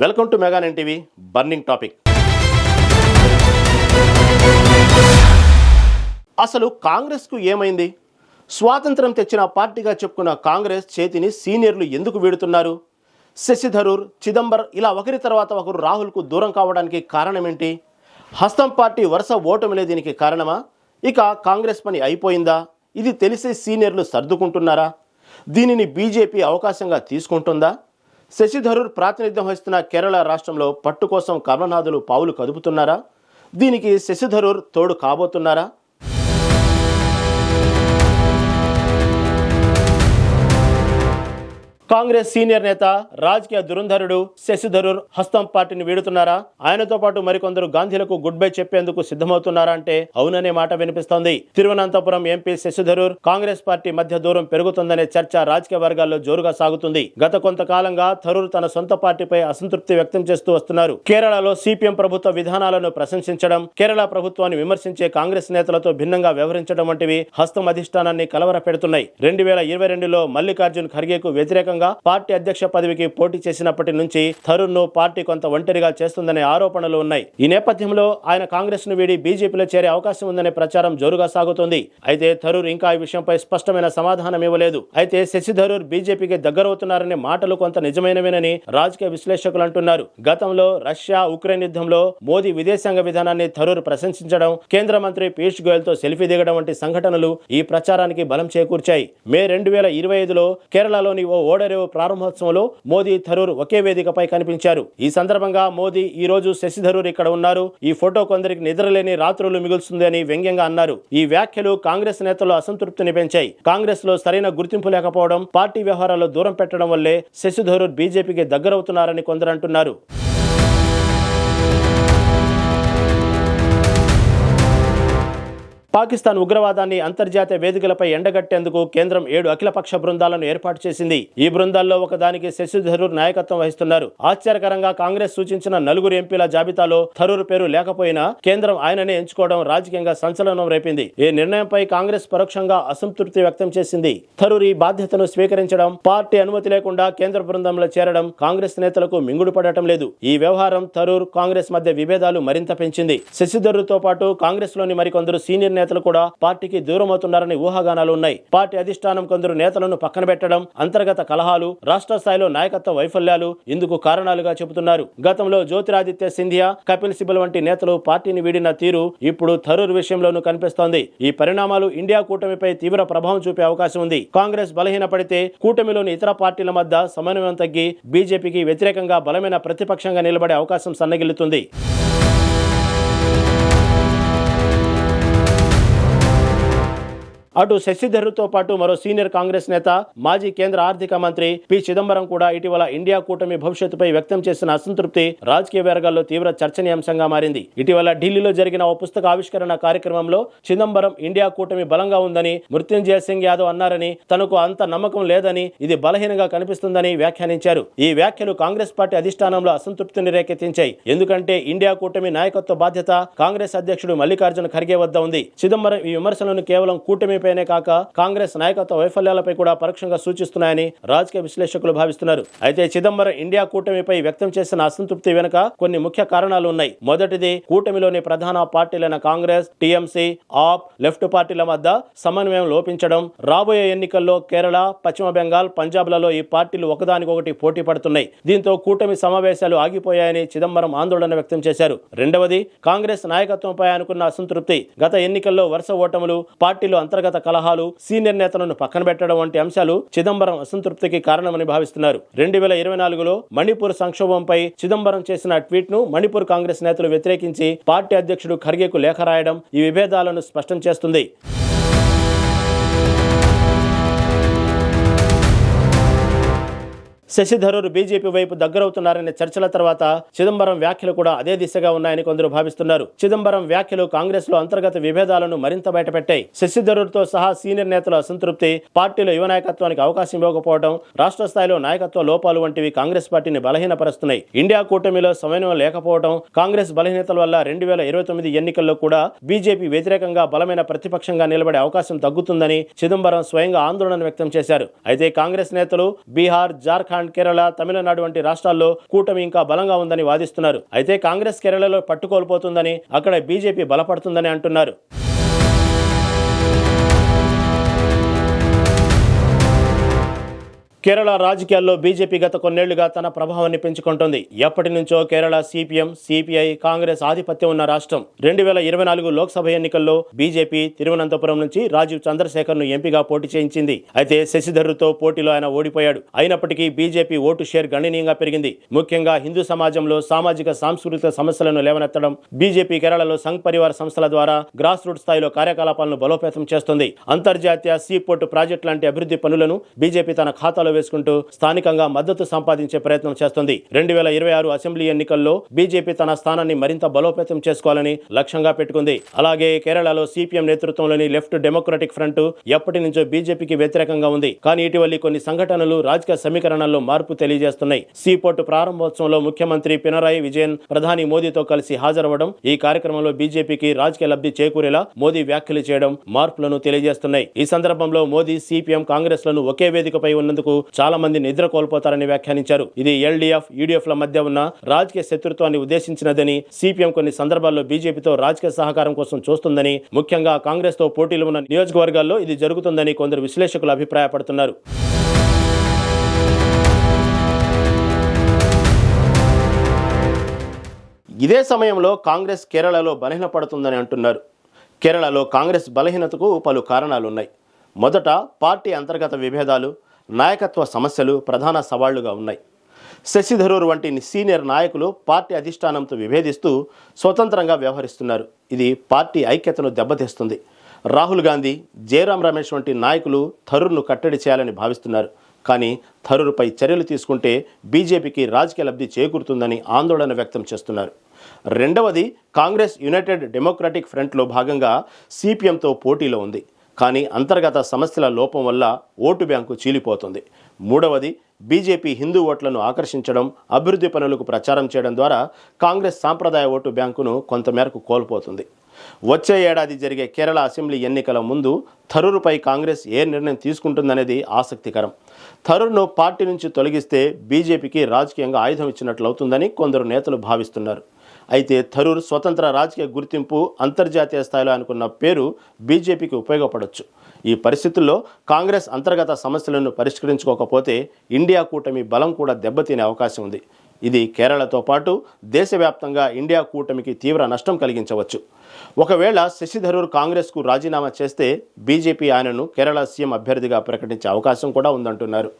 Welcome to mega nine TV burning topic. అసలు కాంగ్రెస్కు ఏమైంది? స్వాతంత్రం తెచ్చిన పార్టీగా చెప్పుకున్న కాంగ్రెస్ చేతిని సీనియర్లు ఎందుకు వీడుతున్నారు? శశి థరూర్, చిదంబరం ఇలా ఒకరి తర్వాత ఒకరు రాహుల్కు దూరం కావడానికి కారణమేంటి? హస్తం పార్టీ వరుస ఓటమిలే దీనికి కారణమా? ఇక కాంగ్రెస్ పని అయిపోయిందా? ఇది తెలిసే సీనియర్లు సర్దుకుంటున్నారా? దీనిని బీజేపీ అవకాశంగా తీసుకుంటుందా? శశి థరూర్ ప్రాతినిధ్యం వహిస్తున్న కేరళ రాష్ట్రంలో పట్టు కోసం కమలనాథులు పావులు కదుపుతున్నారా? దీనికి శశి థరూర్ తోడు కాబోతున్నారా? కాంగ్రెస్ సీనియర్ నేత, రాజకీయ దురంధరుడు శశి థరూర్ హస్తం పార్టీని వీడుతున్నారా? ఆయనతో పాటు మరికొందరు గాంధీలకు గుడ్ బై చెప్పేందుకు సిద్ధమవుతున్నారా అంటే అవుననే మాట వినిపిస్తోంది. తిరువనంతపురం ఎంపీ శశి థరూర్, కాంగ్రెస్ పార్టీ మధ్య దూరం పెరుగుతుందనే చర్చ రాజకీయ వర్గాల్లో జోరుగా సాగుతుంది. గత కొంతకాలంగా థరూర్ తన సొంత పార్టీపై అసంతృప్తి వ్యక్తం చేస్తూ వస్తున్నారు. కేరళలో సిపిఎం ప్రభుత్వ విధానాలను ప్రశంసించడం, కేరళ ప్రభుత్వాన్ని విమర్శించే కాంగ్రెస్ నేతలతో భిన్నంగా వ్యవహరించడం వంటివి హస్తం అధిష్టానాన్ని కలవర పెడుతున్నాయి. 2022లో మల్లికార్జున్ ఖర్గేకు వ్యతిరేకంగా పార్టీ అధ్యక్ష పదవికి పోటీ చేసినప్పటి నుంచి థరూర్ ను పార్టీ కొంత ఒంటరిగా చేస్తుందనే ఆరోపణలు ఉన్నాయి. ఈ నేపథ్యంలో ఆయన కాంగ్రెస్ ను వీడి బీజేపీలో చేరే అవకాశం ఉందనే ప్రచారం జోరుగా సాగుతోంది. అయితే థరూర్ ఇంకా ఈ విషయంపై స్పష్టమైన సమాధానం ఇవ్వలేదు. అయితే శశి థరూర్ బీజేపీకి దగ్గరవుతున్నారనే మాటలు కొంత నిజమైనవేనని రాజకీయ విశ్లేషకులు అంటున్నారు. గతంలో రష్యా ఉక్రెయిన్ యుద్ధంలో మోదీ విదేశాంగ విధానాన్ని థరూర్ ప్రశంసించడం, కేంద్ర మంత్రి పీయూష్ గోయల్ తో సెల్ఫీ దిగడం వంటి సంఘటనలు ఈ ప్రచారానికి బలం చేకూర్చాయి. మే 2025లో కేరళలోని ఓ ఓడరేవు ప్రారంభోత్సవంలో మోదీ, థరూర్ ఒకే వేదికపై కనిపించారు. ఈ సందర్భంగా మోదీ, ఈ రోజు శశి థరూర్ ఇక్కడ ఉన్నారు, ఈ ఫోటో కొందరికి నిద్రలేని రాత్రులు మిగుల్స్తుంది అని వ్యంగ్యంగా అన్నారు. ఈ వ్యాఖ్యలు కాంగ్రెస్ నేతల్లో అసంతృప్తిని పెంచాయి. కాంగ్రెస్ లో సరైన గుర్తింపు లేకపోవడం, పార్టీ వ్యవహారాల్లో దూరం పెట్టడం వల్లే శశి థరూర్ బీజేపీకి దగ్గరవుతున్నారని కొందరు అంటున్నారు. పాకిస్తాన్ ఉగ్రవాదాన్ని అంతర్జాతీయ వేదికలపై ఎండగట్టేందుకు కేంద్రం 7 అఖిలపక్ష బృందాలను ఏర్పాటు చేసింది. ఈ బృందాల్లో ఒకదానికి శశి థరూర్ నాయకత్వం వహిస్తున్నారు. ఆశ్చర్యకరంగా కాంగ్రెస్ సూచించిన 4 ఎంపీల జాబితాలో థరూర్ పేరు లేకపోయినా కేంద్రం ఆయననే ఎంచుకోవడం రాజకీయంగా సంచలనం రేపింది. ఈ నిర్ణయంపై కాంగ్రెస్ పరోక్షంగా అసంతృప్తి వ్యక్తం చేసింది. థరూర్ ఈ బాధ్యతను స్వీకరించడం, పార్టీ అనుమతి లేకుండా కేంద్ర బృందంలో చేరడం కాంగ్రెస్ నేతలకు మింగుడు పడటం లేదు. ఈ వ్యవహారం థరూర్, కాంగ్రెస్ మధ్య విభేదాలు మరింత పెంచింది. శశి థరూర్ తో పాటు కాంగ్రెస్ లోని మరికొందరు సీనియర్ నేతలు కూడా పార్టీకి దూరం అవుతున్నారని ఊహాగానాలు ఉన్నాయి. పార్టీ అధిష్టానం కొందరు నేతలను పక్కన పెట్టడం, అంతర్గత కలహాలు, రాష్ట్ర స్థాయిలో నాయకత్వ వైఫల్యాలు ఇందుకు కారణాలుగా చెబుతున్నారు. గతంలో జ్యోతిరాదిత్య సింధియా, కపిల్ సిబల్ వంటి నేతలు పార్టీని వీడిన తీరు ఇప్పుడు థరూర్ విషయంలోనూ కనిపిస్తోంది. ఈ పరిణామాలు ఇండియా కూటమిపై తీవ్ర ప్రభావం చూపే అవకాశం ఉంది. కాంగ్రెస్ బలహీనపడితే కూటమిలోని ఇతర పార్టీల మధ్య సమన్వయం తగ్గి బీజేపీకి వ్యతిరేకంగా బలమైన ప్రతిపక్షంగా నిలబడే అవకాశం సన్నగిల్లుతుంది. అటు శశి థరూర్తో పాటు మరో సీనియర్ కాంగ్రెస్ నేత, మాజీ కేంద్ర ఆర్థిక మంత్రి పి చిదంబరం కూడా ఇటీవల ఇండియా కూటమి భవిష్యత్తుపై వ్యక్తం చేసిన అసంతృప్తి రాజకీయ వర్గాల్లో తీవ్ర చర్చనీయాంశంగా మారింది. ఇటీవల ఢిల్లీలో జరిగిన ఓ పుస్తక ఆవిష్కరణ కార్యక్రమంలో చిదంబరం ఇండియా కూటమి బలంగా ఉందని, మృత్యుంజయ సింగ్ యాదవ్ అన్నారని, తనకు అంత నమ్మకం లేదని, ఇది బలహీనంగా కనిపిస్తుందని వ్యాఖ్యానించారు. ఈ వ్యాఖ్యలు కాంగ్రెస్ పార్టీ అధిష్టానంలో అసంతృప్తిని రేకెత్తించాయి. ఎందుకంటే ఇండియా కూటమి నాయకత్వ బాధ్యత కాంగ్రెస్ అధ్యక్షుడు మల్లికార్జున్ ఖర్గే వద్ద ఉంది. చిదంబరం ఈ విమర్శలను కేవలం కూటమి కాక కాంగ్రెస్ నాయకత్వ వైఫల్యాలపై కూడా పరోక్షంగా సూచిస్తున్నాయని రాజకీయ విశ్లేషకులు భావిస్తున్నారు. అయితే చిదంబరం ఇండియా కూటమిపై వ్యక్తం చేసిన అసంతృప్తి వెనుక కొన్ని ముఖ్య కారణాలు ఉన్నాయి. మొదటిది, కూటమిలోని ప్రధాన పార్టీలైన కాంగ్రెస్, టీఎంసీ, ఆప్, లెఫ్ట్ పార్టీల మధ్య సమన్వయం లోపించడం. రాబోయే ఎన్నికల్లో కేరళ, పశ్చిమ బెంగాల్, పంజాబ్లలో ఈ పార్టీలు ఒకదానికొకటి పోటీ పడుతున్నాయి. దీంతో కూటమి సమావేశాలు ఆగిపోయాయని చిదంబరం ఆందోళన వ్యక్తం చేశారు. రెండవది, కాంగ్రెస్ నాయకత్వంపై అనుకున్న అసంతృప్తి. గత ఎన్నికల్లో వరుస ఓటములు, పార్టీలో అంతర్గత కలహాలు, సీనియర్ నేతలను పక్కన పెట్టడం వంటి అంశాలు చిదంబరం అసంతృప్తికి కారణమని భావిస్తున్నారు. 2024లో మణిపూర్ సంక్షోభంపై చిదంబరం చేసిన ట్వీట్ ను మణిపూర్ కాంగ్రెస్ నేతలు వ్యతిరేకించి పార్టీ అధ్యక్షుడు ఖర్గేకు లేఖ రాయడం ఈ విభేదాలను స్పష్టం చేస్తుంది. శశి థరూర్ బీజేపీ వైపు దగ్గరవుతున్నారనే చర్చల తర్వాత చిదంబరం వ్యాఖ్యలు కూడా అదే దిశగా ఉన్నాయని కొందరు భావిస్తున్నారు. చిదంబరం వ్యాఖ్యలు కాంగ్రెస్ లో అంతర్గత విభేదాలను మరింత బయటపెట్టాయి. శశి థరూర్ తో సహా సీనియర్ నేతల అసంతృప్తి, పార్టీలో యువ నాయకత్వానికి అవకాశం ఇవ్వకపోవడం, రాష్ట్ర స్థాయిలో నాయకత్వ లోపాలు వంటివి కాంగ్రెస్ పార్టీని బలహీనపరుస్తున్నాయి. ఇండియా కూటమిలో సమన్వయం లేకపోవడం, కాంగ్రెస్ బలహీనతల వల్ల 2029 ఎన్నికల్లో కూడా బీజేపీ వ్యతిరేకంగా బలమైన ప్రతిపక్షంగా నిలబడే అవకాశం తగ్గుతుందని చిదంబరం స్వయంగా ఆందోళన వ్యక్తం చేశారు. అయితే కాంగ్రెస్ నేతలు బీహార్, జార్ఖండ్, నాగాలాండ్, కేరళ, తమిళనాడు వంటి రాష్ట్రాల్లో కూటమి ఇంకా బలంగా ఉందని వాదిస్తున్నారు. అయితే కాంగ్రెస్ కేరళలో పట్టుకోల్పోతుందని, అక్కడ బీజేపీ బలపడుతుందని అంటున్నారు. కేరళ రాజకీయాల్లో బీజేపీ గత కొన్నేళ్లుగా తన ప్రభావాన్ని పెంచుకుంటోంది. ఎప్పటి నుంచో కేరళ సిపిఎం, సిపిఐ, కాంగ్రెస్ ఆధిపత్యం ఉన్న రాష్ట్రం. 2024 లోక్సభ ఎన్నికల్లో బీజేపీ తిరువనంతపురం నుంచి రాజీవ్ చంద్రశేఖర్ ను ఎంపీగా పోటీ చేయించింది. అయితే శశిధర్తో పోటీలో ఆయన ఓడిపోయాడు. అయినప్పటికీ బీజేపీ ఓటు షేర్ గణనీయంగా పెరిగింది. ముఖ్యంగా హిందూ సమాజంలో సామాజిక సాంస్కృతిక సమస్యలను లేవనెత్తడం, బీజేపీ కేరళలో సంఘ్ పరివార్ సంస్థల ద్వారా గ్రాస్ రూట్ స్థాయిలో కార్యకలాపాలను బలోపేతం చేస్తుంది. అంతర్జాతీయ సీ పోర్టు ప్రాజెక్టు లాంటి అభివృద్ధి పనులను బీజేపీ తన ఖాతాలో వేసుకుంటూ స్థానికంగా మద్దతు సంపాదించే ప్రయత్నం చేస్తుంది. 2026 అసెంబ్లీ ఎన్నికల్లో బీజేపీ తన స్థానాన్ని మరింత బలోపేతం చేసుకోవాలని లక్ష్యంగా పెట్టుకుంది. అలాగే కేరళలో సిపిఎం నేతృత్వంలోని లెఫ్ట్ డెమోక్రటిక్ ఫ్రంట్ ఎప్పటి నుంచో బీజేపీకి వ్యతిరేకంగా ఉంది. కానీ ఇటీవలి కొన్ని సంఘటనలు రాజకీయ సమీకరణల్లో మార్పు తెలియజేస్తున్నాయి. సీపోర్టు ప్రారంభోత్సవంలో ముఖ్యమంత్రి పినరాయి విజయన్ ప్రధాని మోదీతో కలిసి హాజరవ్వడం, ఈ కార్యక్రమంలో బీజేపీకి రాజకీయ లబ్ధి చేకూరేలా మోదీ వ్యాఖ్యలు చేయడం మార్పులను తెలియజేస్తున్నాయి. ఈ సందర్భంలో మోదీ సిపిఎం, కాంగ్రెస్ లను ఒకే వేదికపై ఉన్నందుకు చాలా మంది నిద్ర కోల్పోతారని వ్యాఖ్యానించారు. ఇది ఎల్డీఎఫ్, యూడీఎఫ్ ల మధ్య ఉన్న రాజకీయ శత్రుత్వాన్ని ఉద్దేశించినదని, సిపిఎం కొన్ని సందర్భాల్లో బీజేపీతో రాజకీయ సహకారం కోసం చూస్తుందని, ముఖ్యంగా కాంగ్రెస్ తో పోటీలు ఉన్న నియోజకవర్గాల్లో ఇది జరుగుతుందని కొందరు విశ్లేషకులు అభిప్రాయపడుతున్నారు. ఇదే సమయంలో కాంగ్రెస్ కేరళలో బలహీనపడుతుందని అంటున్నారు. కేరళలో కాంగ్రెస్ బలహీనతకు పలు కారణాలున్నాయి. మొదట పార్టీ అంతర్గత విభేదాలు, నాయకత్వ సమస్యలు ప్రధాన సవాళ్లుగా ఉన్నాయి. శశిధరూర్ వంటి సీనియర్ నాయకులు పార్టీ అధిష్టానంతో విభేదిస్తూ స్వతంత్రంగా వ్యవహరిస్తున్నారు. ఇది పార్టీ ఐక్యతను దెబ్బతీస్తుంది. రాహుల్ గాంధీ, జయరాం రమేష్ వంటి నాయకులు థరూర్ను కట్టడి చేయాలని భావిస్తున్నారు. కానీ థరూర్పై చర్యలు తీసుకుంటే బీజేపీకి రాజకీయ లబ్ధి చేకూరుతుందని ఆందోళన వ్యక్తం చేస్తున్నారు. రెండవది, కాంగ్రెస్ యునైటెడ్ డెమోక్రటిక్ ఫ్రంట్లో భాగంగా సిపిఎంతో పోటీలో ఉంది. కానీ అంతర్గత సమస్యల లోపం వల్ల ఓటు బ్యాంకు చీలిపోతుంది. మూడవది, బీజేపీ హిందూ ఓట్లను ఆకర్షించడం, అభివృద్ధి పనులకు ప్రచారం చేయడం ద్వారా కాంగ్రెస్ సాంప్రదాయ ఓటు బ్యాంకును కొంతమేరకు కోల్పోతుంది. వచ్చే ఏడాది జరిగే కేరళ అసెంబ్లీ ఎన్నికల ముందు థరూర్పై కాంగ్రెస్ ఏ నిర్ణయం తీసుకుంటుందనేది ఆసక్తికరం. థరూర్ను పార్టీ నుంచి తొలగిస్తే బీజేపీకి రాజకీయంగా ఆయుధం ఇచ్చినట్లవుతుందని కొందరు నేతలు భావిస్తున్నారు. అయితే థరూర్ స్వతంత్ర రాజకీయ గుర్తింపు, అంతర్జాతీయ స్థాయిలో అనుకున్న పేరు బీజేపీకి ఉపయోగపడవచ్చు. ఈ పరిస్థితుల్లో కాంగ్రెస్ అంతర్గత సమస్యలను పరిష్కరించుకోకపోతే ఇండియా కూటమి బలం కూడా దెబ్బతినే అవకాశం ఉంది. ఇది కేరళతో పాటు దేశవ్యాప్తంగా ఇండియా కూటమికి తీవ్ర నష్టం కలిగించవచ్చు. ఒకవేళ శశిధరూర్ కాంగ్రెస్కు రాజీనామా చేస్తే బీజేపీ ఆయనను కేరళ సీఎం అభ్యర్థిగా ప్రకటించే అవకాశం కూడా ఉందంటున్నారు.